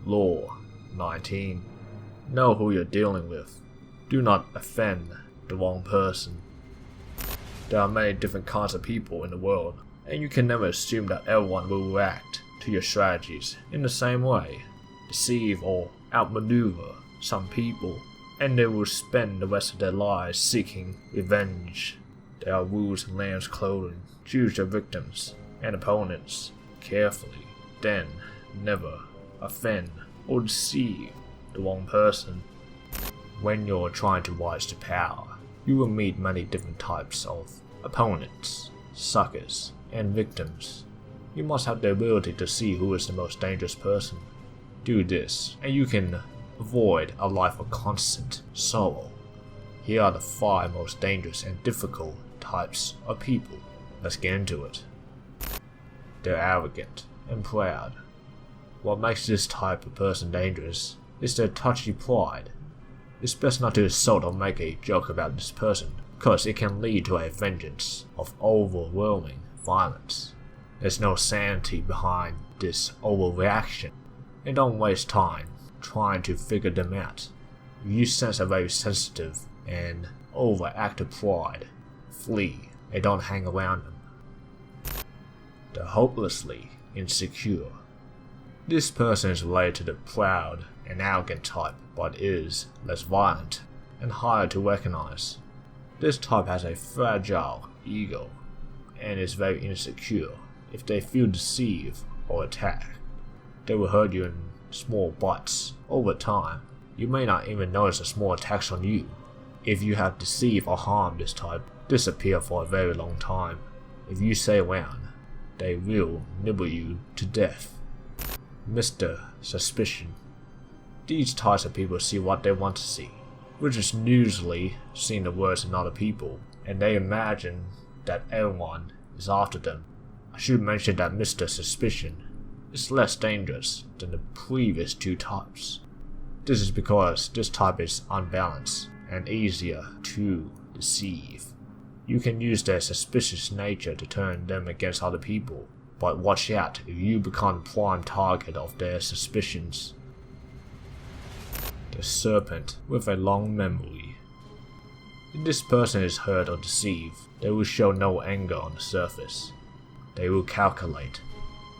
Law 19. Know who you're dealing with. Do not offend the wrong person. There are many different kinds of people in the world, and you can never assume that everyone will react to your strategies in the same way. Deceive or outmaneuver some people, and they will spend the rest of their lives seeking revenge. There are rules in lamb's clothing. Choose your victims and opponents carefully, then never offend or deceive the wrong person. When you're trying to rise to power, you will meet many different types of opponents, suckers, and victims. You must have the ability to see who is the most dangerous person. Do this, and you can avoid a life of constant sorrow. Here are the 5 most dangerous and difficult types of people. Let's get into it. They're arrogant and proud. What makes this type of person dangerous is their touchy pride. It's best not to insult or make a joke about this person, because it can lead to a vengeance of overwhelming violence. There's no sanity behind this overreaction, and don't waste time trying to figure them out. If you sense a very sensitive and overactive pride, flee and don't hang around them. They're hopelessly insecure. This person is related to the proud and arrogant type, but is less violent and harder to recognize. This type has a fragile ego and is very insecure. If they feel deceived or attacked, they will hurt you in small bites. Over time, you may not even notice the small attacks on you. If you have deceived or harmed this type, disappear for a very long time. If you stay around, they will nibble you to death. Mr. Suspicion. These types of people see what they want to see, which is usually seeing the worst in other people, and they imagine that everyone is after them. I should mention that Mr. Suspicion is less dangerous than the previous 2 types. This is because this type is unbalanced and easier to deceive. You can use their suspicious nature to turn them against other people, but watch out if you become prime target of their suspicions. The serpent with a long memory. If this person is hurt or deceived, they will show no anger on the surface. They will calculate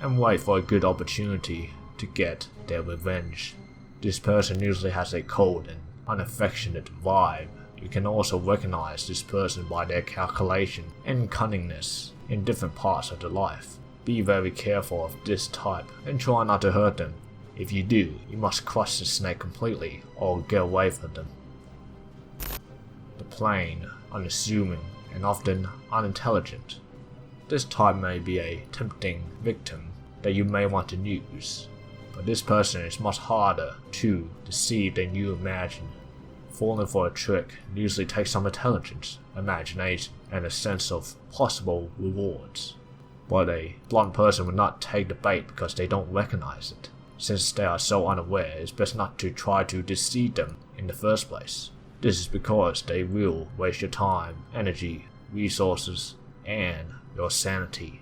and wait for a good opportunity to get their revenge. This person usually has a cold and unaffectionate vibe. You can also recognize this person by their calculation and cunningness in different parts of their life. Be very careful of this type and try not to hurt them. If you do, you must crush the snake completely or get away from them. The plain, unassuming, and often unintelligent. This type may be a tempting victim that you may want to use, but this person is much harder to deceive than you imagine. Falling for a trick usually takes some intelligence, imagination, and a sense of possible rewards. But a blunt person will not take the bait because they don't recognize it. Since they are so unaware, it's best not to try to deceive them in the first place. This is because they will waste your time, energy, resources, and your sanity.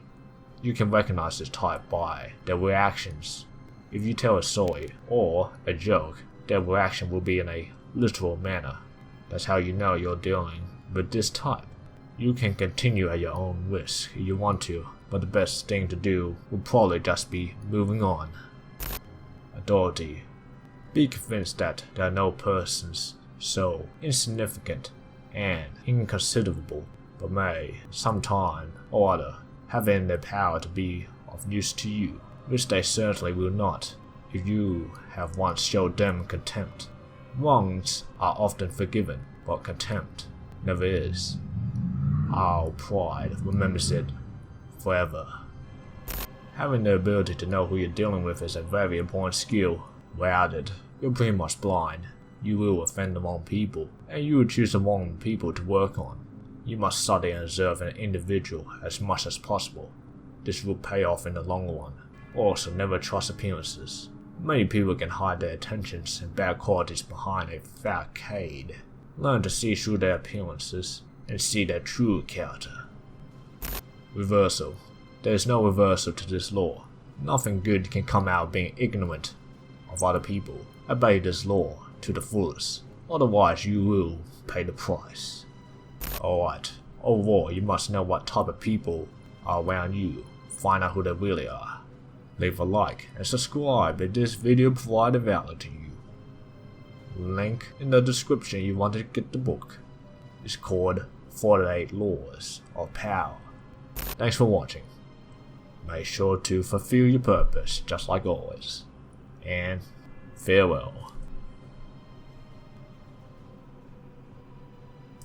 You can recognize this type by their reactions. If you tell a story or a joke, their reaction will be in a literal manner. That's how you know you're dealing with this type. You can continue at your own risk if you want to, but the best thing to do will probably just be moving on. Authority. Be convinced that there are no persons so insignificant and inconsiderable, but may, sometime or other, have in their power to be of use to you, which they certainly will not if you have once showed them contempt. Wrongs are often forgiven, but contempt never is. Our pride remembers it forever. Having the ability to know who you're dealing with is a very important skill. Without it, you're pretty much blind. You will offend the wrong people, and you will choose the wrong people to work on. You must study and observe an individual as much as possible. This will pay off in the long run. Also, never trust appearances. Many people can hide their intentions and bad qualities behind a facade. Learn to see through their appearances and see their true character. Reversal. There is no reversal to this law. Nothing good can come out of being ignorant of other people. Obey this law to the fullest, otherwise you will pay the price. Alright, overall you must know what type of people are around you, find out who they really are. Leave a like and subscribe if this video provided value to you. Link in the description if you want to get the book. It's called 48 Laws of Power. Thanks for watching. Make sure to fulfill your purpose just like always. And farewell.